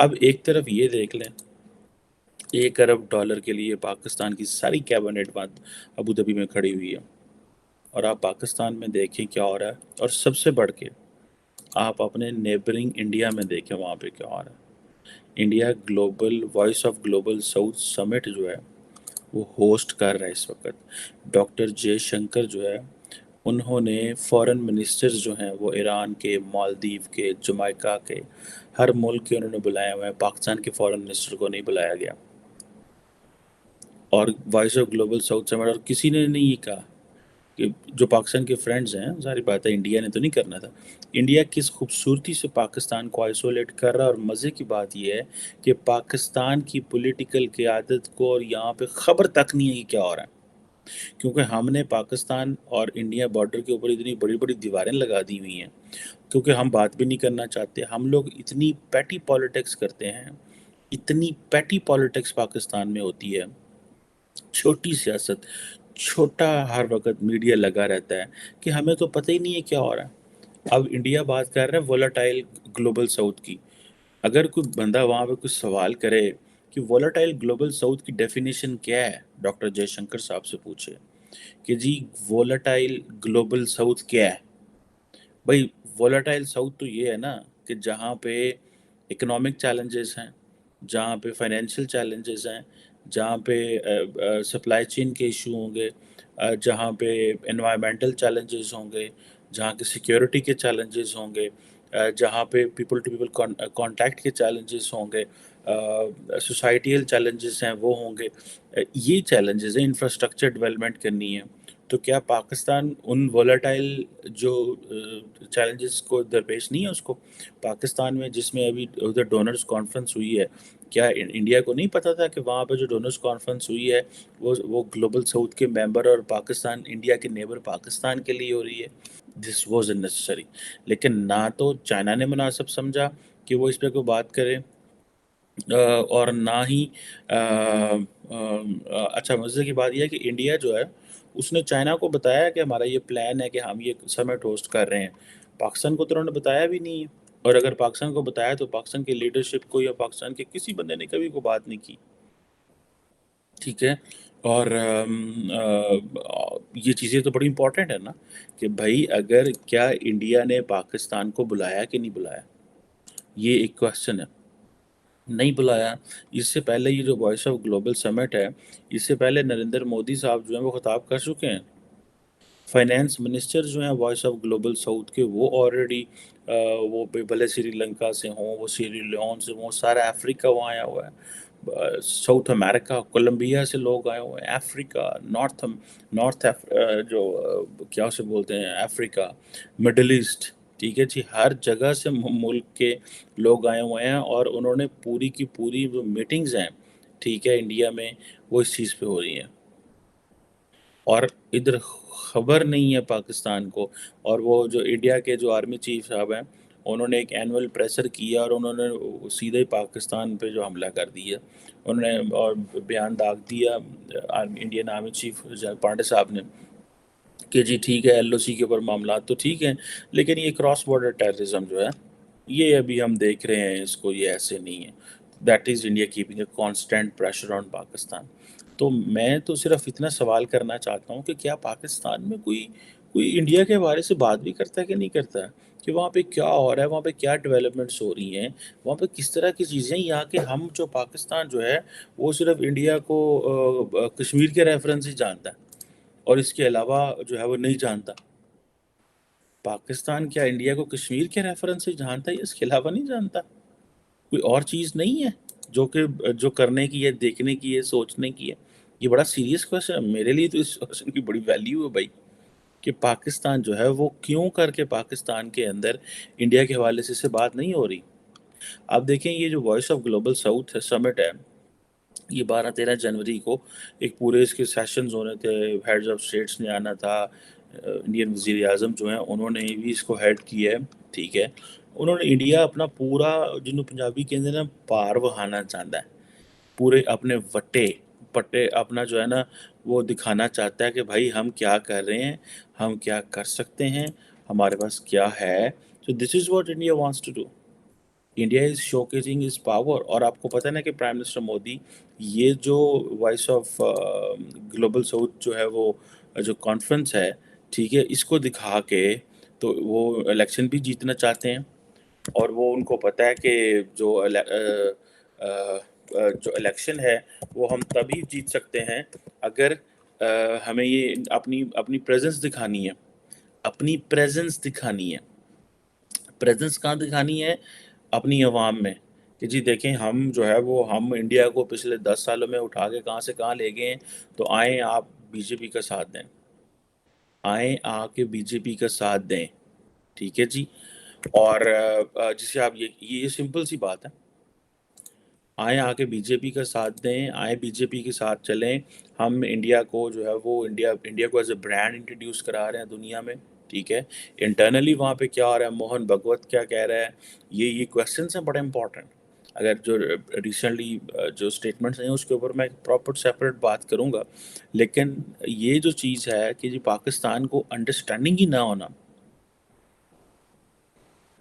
اب ایک طرف یہ دیکھ لیں، $1 ارب کے لیے پاکستان کی ساری کیبنٹ بند ابو دھابی میں کھڑی ہوئی ہے، اور آپ پاکستان میں دیکھیں کیا ہو رہا ہے، اور سب سے بڑھ کے آپ اپنے نیبرنگ انڈیا میں دیکھیں وہاں پہ کیا ہو رہا ہے۔ India global voice of global south summit جو ہے وہ ہوسٹ کر رہا ہے اس وقت۔ ڈاکٹر جے شنکر جو ہے، انہوں نے فورن منسٹرز جو ہیں وہ ایران کے، مالدیو کے، جمائکا کے، ہر ملک کے انہوں نے بلائے ہوئے ہیں، پاکستان کے فورن منسٹر کو نہیں بلایا گیا۔ اور وائس آف گلوبل ساؤتھ سمٹ، اور کسی نے نہیں یہ کہا کہ جو پاکستان کے فرینڈز ہیں، ظاہر بات ہے انڈیا نے تو نہیں کرنا تھا۔ انڈیا کس خوبصورتی سے پاکستان کو آئسولیٹ کر رہا ہے، اور مزے کی بات یہ ہے کہ پاکستان کی پولیٹیکل قیادت کو اور یہاں پہ خبر تک نہیں ہے کہ کیا ہو رہا ہے، کیونکہ ہم نے پاکستان اور انڈیا بارڈر کے اوپر اتنی بڑی بڑی دیواریں لگا دی ہوئی ہیں، کیونکہ ہم بات بھی نہیں کرنا چاہتے۔ ہم لوگ اتنی پیٹی پالیٹکس کرتے ہیں، اتنی پیٹی پالیٹکس پاکستان میں ہوتی ہے، چھوٹی سیاست، چھوٹا ہر وقت میڈیا لگا رہتا ہے کہ ہمیں تو پتہ ہی نہیں ہے کیا ہو رہا ہے۔ اب انڈیا بات کر رہا ہے وولٹائل گلوبل ساؤتھ کی، اگر کوئی بندہ وہاں پہ کچھ سوال کرے کہ وولٹائل گلوبل ساؤتھ کی ڈیفینیشن کیا ہے، ڈاکٹر جے شنکر صاحب سے پوچھے کہ جی وولٹائل گلوبل ساؤتھ کیا ہے۔ بھائی وولٹائل ساؤتھ تو یہ ہے نا کہ جہاں پہ اکنامک چیلنجز ہیں، جہاں پہ فائنینشیل چیلنجز ہیں، جہاں پہ سپلائی چین کے ایشو ہوں گے، جہاں پہ انوائرمنٹل چیلنجز ہوں گے، جہاں کے سیکیورٹی کے چیلنجز ہوں گے، جہاں پہ پیپل ٹو پیپل کانٹیکٹ کے چیلنجز ہوں گے، سوسائٹیل چیلنجز ہیں وہ ہوں گے، یہ چیلنجز ہیں، انفراسٹرکچر ڈیولپمنٹ کرنی ہے۔ تو کیا پاکستان ان وولٹائل جو چیلنجز کو درپیش نہیں ہے اس کو؟ پاکستان میں جس میں ابھی ادھر ڈونرز کانفرنس ہوئی ہے، کیا انڈیا کو نہیں پتا تھا کہ وہاں پہ جو ڈونرز کانفرنس ہوئی ہے وہ گلوبل ساؤتھ کے ممبر اور پاکستان، انڈیا کے نیبر پاکستان کے لیے ہو رہی ہے؟ This was necessary۔ لیکن نہ تو چائنا نے مناسب سمجھا کہ وہ اس پہ کوئی بات کرے، اور نہ ہی اچھا مزے کی بات یہ ہے کہ انڈیا جو ہے اس نے چائنا کو بتایا کہ ہمارا یہ پلان ہے کہ ہم یہ سمٹ ہوسٹ کر رہے ہیں، پاکستان کو تو انہوں نے بتایا بھی نہیں ہے۔ اور اگر پاکستان کو بتایا تو پاکستان کی لیڈرشپ کو یا پاکستان کے کسی بندے نے کبھی کوئی بات نہیں کی، ٹھیک ہے۔ اور یہ چیزیں تو بڑی امپورٹنٹ ہے نا کہ بھائی اگر کیا انڈیا نے پاکستان کو بلایا کہ نہیں بلایا، یہ ایک کوشچن ہے۔ نہیں بلایا۔ اس سے پہلے یہ جو وائس آف گلوبل سمٹ ہے، اس سے پہلے نریندر مودی صاحب جو ہیں وہ خطاب کر چکے ہیں۔ فائنینس منسٹر جو ہیں وائس آف گلوبل ساؤتھ کے، وہ آلریڈی وہ بھلے سری لنکا سے ہوں، وہ سیری لیون سے ہوں، سارا افریقہ وہاں آیا ہوا ہے، ساؤتھ امریکہ، کولمبیا سے لوگ آئے ہوئے ہیں، افریقہ، نارتھ جو کیا اسے بولتے ہیں افریقہ، مڈل ایسٹ، ٹھیک ہے جی، ہر جگہ سے ملک کے لوگ آئے ہوئے ہیں، اور انہوں نے پوری کی پوری جو میٹنگز ہیں، ٹھیک ہے، انڈیا میں وہ اس چیز پہ ہو رہی ہیں، اور ادھر خبر نہیں ہے پاکستان کو۔ اور وہ جو انڈیا کے جو آرمی چیف صاحب ہیں، انہوں نے ایک اینول پریسر کیا اور انہوں نے سیدھے ہی پاکستان پہ جو حملہ کر دیا، انہوں نے اور بیان داغ دیا انڈین آرمی چیف پانڈے صاحب نے کہ جی ٹھیک ہے، ایل او سی کے اوپر معاملات تو ٹھیک ہیں، لیکن یہ کراس بارڈر ٹیررزم جو ہے یہ ابھی ہم دیکھ رہے ہیں اس کو، یہ ایسے نہیں ہے۔ That is India keeping a constant pressure on Pakistan. تو میں تو صرف اتنا سوال کرنا چاہتا ہوں کہ کیا پاکستان میں کوئی انڈیا کے بارے سے بات بھی کرتا ہے کہ نہیں کرتا ہے، کہ وہاں پہ کیا ہو رہا ہے، وہاں پہ کیا ڈیولپمنٹس ہو رہی ہیں، وہاں پہ کس طرح کی چیزیں، یہاں کے ہم جو پاکستان جو ہے وہ صرف انڈیا کو کشمیر کے ریفرنس ہی جانتا ہے، اور اس کے علاوہ جو ہے وہ نہیں جانتا۔ پاکستان کیا انڈیا کو کشمیر کے ریفرنس سے جانتا ہے یا اس کے علاوہ نہیں جانتا؟ کوئی اور چیز نہیں ہے جو کرنے کی ہے، دیکھنے کی ہے، سوچنے کی ہے؟ یہ بڑا سیریس کویسچن ہے میرے لیے، تو اس کویسچن کی بڑی ویلیو ہے بھائی، کہ پاکستان جو ہے وہ کیوں کر کے پاکستان کے اندر انڈیا کے حوالے سے بات نہیں ہو رہی۔ آپ دیکھیں یہ جو وائس آف گلوبل ساؤتھ سمٹ ہے، یہ 12-13 جنوری کو ایک پورے اس کے سیشنز ہونے تھے، ہیڈز آف اسٹیٹس نے آنا تھا، انڈین وزیر اعظم جو ہیں انہوں نے بھی اس کو ہیڈ کیا ہے، ٹھیک ہے۔ انہوں نے انڈیا اپنا پورا، جنہوں پنجابی کے اندر نا پار وہانا چاہتا ہے، پورے اپنے وٹے پٹے اپنا جو ہے نا وہ دکھانا چاہتا ہے کہ بھائی ہم کیا کر رہے ہیں، ہم کیا کر سکتے ہیں، ہمارے پاس کیا ہے۔ So this is what India wants to do۔ India is showcasing its power. اور آپ کو پتہ ہے نا کہ پرائم منسٹر مودی یہ جو وائس آف گلوبل ساؤتھ جو ہے وہ جو کانفرنس ہے ٹھیک ہے اس کو دکھا کے تو وہ الیکشن بھی جیتنا چاہتے ہیں. اور وہ ان کو پتہ ہے کہ جو الیکشن ہے وہ ہم تبھی جیت سکتے ہیں اگر ہمیں یہ اپنی پریزنس دکھانی ہے. اپنی پریزنس دکھانی ہے. پریزنس کہاں دکھانی ہے؟ اپنی عوام میں کہ جی دیکھیں ہم جو ہے وہ ہم انڈیا کو پچھلے 10 سالوں میں اٹھا کے کہاں سے کہاں لے گئے ہیں. تو آئیں آپ بی جے پی کا ساتھ دیں. آئیں آ کے بی جے پی کا ساتھ دیں. ٹھیک ہے جی. اور جسے آپ یہ سمپل سی بات ہے. آئیں آ کے بی جے پی کا ساتھ دیں. آئیں بی جے پی کے ساتھ چلیں. ہم انڈیا کو جو ہے وہ انڈیا کو ایز اے برانڈ انٹروڈیوس کرا رہے ہیں دنیا میں. ٹھیک ہے. انٹرنلی وہاں پہ کیا ہو رہا ہے, موہن بھگوت کیا کہہ رہا ہے, یہ کویسچنس ہیں بڑے امپورٹنٹ. اگر جو ریسنٹلی جو اسٹیٹمنٹس ہیں اس کے اوپر میں پراپر سیپریٹ بات کروں گا. لیکن یہ جو چیز ہے کہ جی پاکستان کو انڈرسٹینڈنگ ہی نہ ہونا,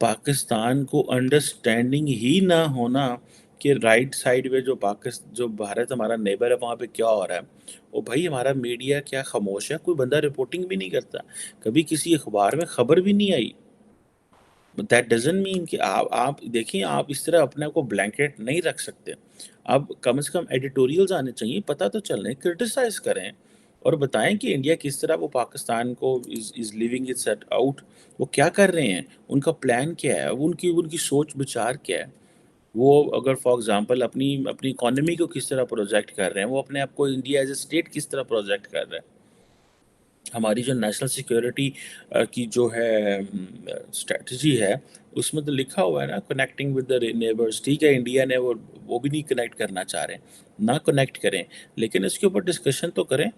پاکستان کو انڈرسٹینڈنگ ہی نہ ہونا کہ رائٹ سائڈ پہ جو بھارت ہمارا نیبر ہے وہاں پہ کیا ہو رہا ہے. وہ بھائی ہمارا میڈیا کیا خاموش ہے؟ کوئی بندہ رپورٹنگ بھی نہیں کرتا, کبھی کسی اخبار میں خبر بھی نہیں آئی. دیٹ ڈزنٹ مین کہ آپ دیکھیں آپ اس طرح اپنے کو بلینکٹ نہیں رکھ سکتے. اب کم سے کم ایڈیٹوریلز آنے چاہیے, پتہ تو چلیں, کرٹیسائز کریں اور بتائیں کہ انڈیا کس طرح وہ پاکستان کو از لیونگ اٹ سیٹ آؤٹ. وہ کیا کر رہے ہیں, ان کا پلان کیا ہے, ان کی سوچ بچار کیا ہے. وہ اگر فار ایگزامپل اپنی اکانومی کو کس طرح پروجیکٹ کر رہے ہیں, وہ اپنے آپ کو انڈیا ایز اے اسٹیٹ کس طرح پروجیکٹ کر رہے ہیں. ہماری جو نیشنل سیکیورٹی کی جو ہے اسٹریٹجی ہے اس میں تو لکھا ہوا ہے نا کنیکٹنگ ود دا نیبرس. ٹھیک ہے انڈیا نے وہ بھی نہیں کنیکٹ کرنا چاہ رہے ہیں, نہ کنیکٹ کریں, لیکن اس کے اوپر ڈسکشن تو کریں.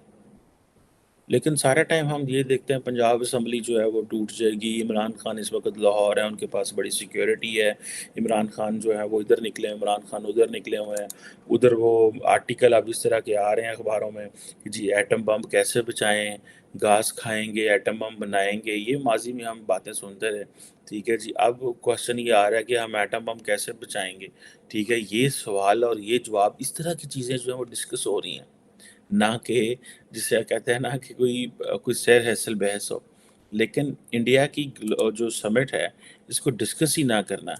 لیکن سارا ٹائم ہم یہ دیکھتے ہیں پنجاب اسمبلی جو ہے وہ ٹوٹ جائے گی. عمران خان اس وقت لاہور ہے, ان کے پاس بڑی سیکیورٹی ہے. عمران خان جو ہے وہ ادھر نکلے, عمران خان ادھر نکلے ہوئے ہیں. ادھر وہ آرٹیکل اب اس طرح کے آ رہے ہیں اخباروں میں کہ جی ایٹم بم کیسے بچائیں, گاز کھائیں گے, ایٹم بم بنائیں گے. یہ ماضی میں ہم باتیں سنتے رہے. ٹھیک ہے جی. اب کوشچن یہ آ رہا ہے کہ ہم ایٹم بم کیسے بچائیں گے. ٹھیک ہے. یہ سوال اور یہ جواب, اس طرح کی چیزیں جو ہیں وہ ڈسکس ہو رہی ہیں, نہ کہ جسے کہتے ہیں نا کہ کوئی سیر حاصل بحث ہو. لیکن انڈیا کی جو سمٹ ہے اس کو ڈسکس ہی نہ کرنا.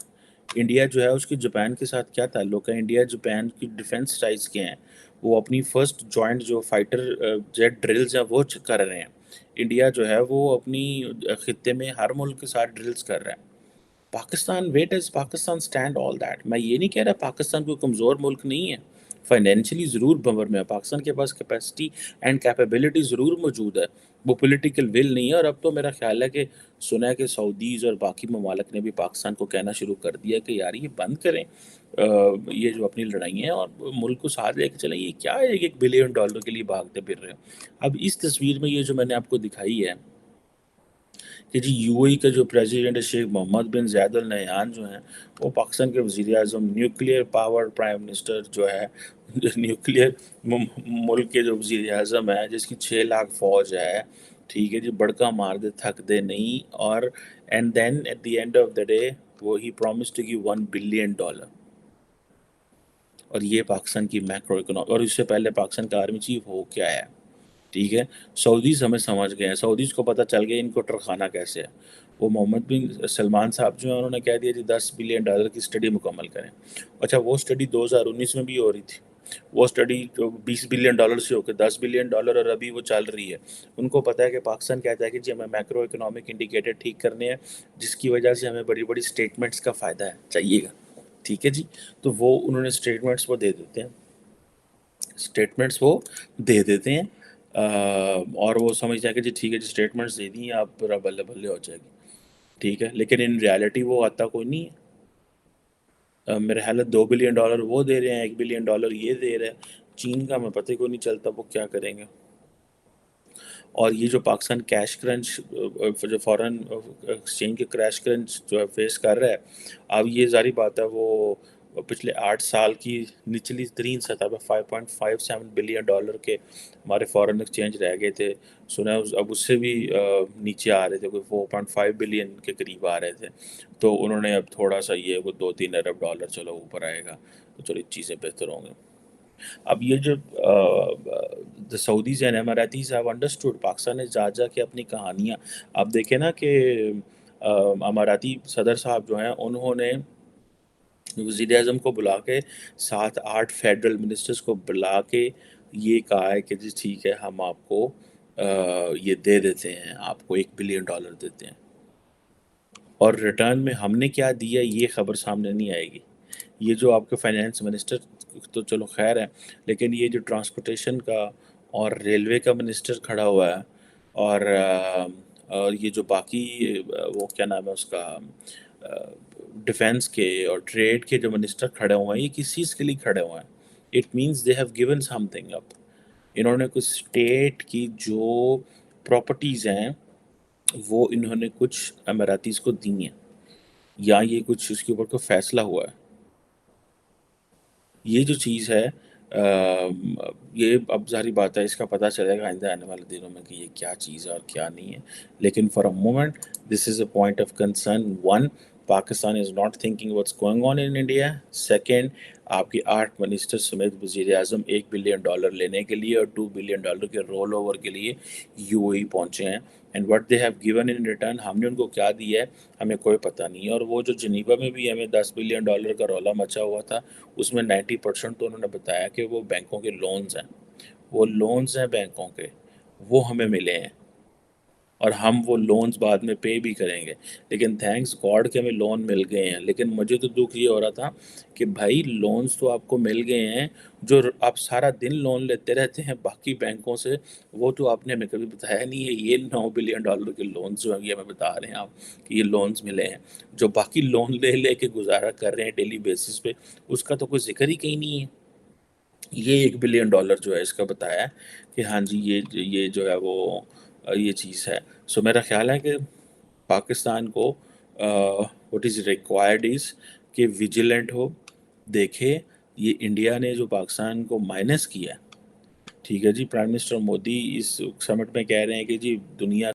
انڈیا جو ہے اس کی جاپان کے ساتھ کیا تعلق ہے, انڈیا جاپان کی ڈیفنس اسٹرائکس کے ہیں, وہ اپنی فرسٹ جوائنٹ جو فائٹر جیٹ ڈرلز ہیں وہ کر رہے ہیں. انڈیا جو ہے وہ اپنی خطے میں ہر ملک کے ساتھ ڈرلز کر رہا ہے. Pakistan what is Pakistan stand all that. میں یہ نہیں کہہ رہا پاکستان کوئی کمزور ملک نہیں ہے, فائنینشلی ضرور بور میں ہے پاکستان کے پاس, کیپیسٹی اینڈ کیپیبلٹی ضرور موجود ہے, وہ پولیٹیکل ول نہیں ہے. اور اب تو میرا خیال ہے کہ سنا ہے کہ سعودیز اور باقی ممالک نے بھی پاکستان کو کہنا شروع کر دیا کہ یار یہ بند کریں یہ جو اپنی لڑائی ہیں, اور ملک کو ساتھ لے کے چلیں. یہ کیا ہے $1 بلین کے لیے بھاگتے پھر رہے ہیں. اب اس تصویر میں یہ جو میں نے آپ کو دکھائی ہے کہ جی یو اے کا جو پریزیڈنٹ ہے شیخ محمد بن زید ال نہیان جو ہیں, وہ پاکستان کے وزیر اعظم, نیوکلیئر پاور پرائم منسٹر جو ہے, نیوکلیئر ملک کے جو وزیر اعظم ہے جس کی 6 لاکھ فوج ہے. ٹھیک ہے جی. بڑکا مار دے تھک دے نہیں. اور and then at the end of the day وہ ہی پرومس ٹو گیو $1 بلین. اور یہ پاکستان کی میکرو اکنامی. اور اس سے پہلے پاکستان کا آرمی چیف ہو کیا ہے. ٹھیک ہے. سعودیز ہمیں سمجھ گئے ہیں, سعودیز کو پتہ چل گیا ان کو ٹرخانہ کیسے ہے. وہ محمد بن سلمان صاحب جو ہیں انہوں نے کہہ دیا جی $10 بلین کی اسٹڈی مکمل کریں. اچھا وہ اسٹڈی 2019 میں بھی ہو رہی تھی, وہ اسٹڈی جو $20 بلین سے ہو کے $10 بلین اور ابھی وہ چل رہی ہے. ان کو پتہ ہے کہ پاکستان کہتا ہے کہ جی ہمیں میکرو اکنامک انڈیکیٹر ٹھیک کرنے ہیں, جس کی وجہ سے ہمیں بڑی بڑی اسٹیٹمنٹس کا فائدہ ہے چاہیے گا. ٹھیک ہے جی. تو وہ انہوں نے اسٹیٹمنٹس وہ دے دیتے ہیں, اسٹیٹمنٹس وہ دے دیتے ہیں اور وہ سمجھتے ہیں کہ جی ٹھیک ہے جی اسٹیٹمنٹس دے دیں آپ پورا بلے بلے ہو جائے گی. ٹھیک ہے. لیکن ان ریالٹی وہ آتا کوئی نہیں ہے. میرے خیال ہے $2 بلین وہ دے رہے ہیں, $1 بلین یہ دے رہے ہیں. چین کا ہمیں پتہ کوئی نہیں چلتا وہ کیا کریں گے. اور یہ جو پاکستان کیش کرنچ جو فورن ایکسچینج کے کریش کرنچ جو ہے فیس کر رہا ہے, اب یہ ظاہری بات ہے وہ پچھلے 8 سال کی نچلی ترین سطح پہ $5.57 بلین کے ہمارے فارن ایکسچینج رہ گئے تھے. سنا ہے اب اس سے بھی نیچے آ رہے تھے، کوئی 4.5 بلین کے قریب آ رہے تھے. تو انہوں نے اب تھوڑا سا یہ وہ $2-3 ارب چلو اوپر آئے گا تو چلو چیزیں بہتر ہوں گی. اب یہ جو the Saudis and Emiratis have understood Pakistan نے جا کے اپنی کہانیاں، آپ دیکھیں نا کہ اماراتی صدر صاحب جو ہیں انہوں نے وزیر اعظم کو بلا کے 7-8 فیڈرل منسٹرز کو بلا کے یہ کہا ہے کہ جی ٹھیک ہے ہم آپ کو یہ دے دیتے ہیں، آپ کو $1 بلین دیتے ہیں، اور ریٹرن میں ہم نے کیا دیا یہ خبر سامنے نہیں آئے گی. یہ جو آپ کے فائنینس منسٹر تو چلو خیر ہے، لیکن یہ جو ٹرانسپورٹیشن کا اور ریلوے کا منسٹر کھڑا ہوا ہے، اور یہ جو باقی وہ کیا نام ہے اس کا ڈیفینس کے اور ٹریڈ کے جو منسٹر کھڑے ہوئے ہیں، یہ کس چیز کے لیے کھڑے ہوئے ہیں؟ It means they have given something up. انہوں نے کچھ اسٹیٹ کی جو پراپرٹیز ہیں وہ انہوں نے کچھ اماراتیز کو دی ہیں، یا یہ کچھ اس کے اوپر کوئی فیصلہ ہوا ہے. یہ جو چیز ہے یہ اب ظاہری بات ہے، اس کا پتہ چلے گا آئندہ آنے والے دنوں میں کہ یہ کیا چیز ہے اور کیا نہیں ہے. لیکن for a moment this is a point of concern. One, Pakistan is not thinking what's going on in India. Second, آپ کی 8 منسٹر سمیت وزیر اعظم $1 بلین لینے کے لیے اور $2 بلین کے رول اوور کے لیے یو اے ای پہنچے ہیں. And what they have given in return, ہم نے ان کو کیا دیا ہے ہمیں کوئی پتہ نہیں ہے. اور وہ جو جنیوا میں بھی ہمیں $10 بلین کا رولا مچا ہوا تھا، اس میں 90% تو انہوں نے بتایا کہ وہ بینکوں کے لونز ہیں، وہ لونز ہیں بینکوں کے، وہ ہمیں ملے ہیں اور ہم وہ لونز بعد میں پے بھی کریں گے. لیکن تھینکس گاڈ کہ ہمیں لون مل گئے ہیں. لیکن مجھے تو دکھ یہ ہو رہا تھا کہ بھائی لونز تو آپ کو مل گئے ہیں، جو آپ سارا دن لون لیتے رہتے ہیں باقی بینکوں سے، وہ تو آپ نے ہمیں کبھی بتایا نہیں ہے. یہ $9 بلین کے لونز جو ہیں یہ ہمیں بتا رہے ہیں آپ کہ یہ لونز ملے ہیں. جو باقی لون لے لے کے گزارا کر رہے ہیں ڈیلی بیسس پہ، اس کا تو کوئی ذکر ہی کہیں نہیں ہے. یہ $1 بلین جو ہے اس کا بتایا ہے کہ ہاں جی یہ جو ہے وہ یہ چیز ہے. سو میرا خیال ہے کہ پاکستان کو وٹ از ریکوائرڈ از کہ ویجیلنٹ ہو، دیکھے یہ انڈیا نے جو پاکستان کو مائنس کیا ہے. ٹھیک ہے جی، پرائم منسٹر مودی اس سمٹ میں کہہ رہے ہیں کہ جی دنیا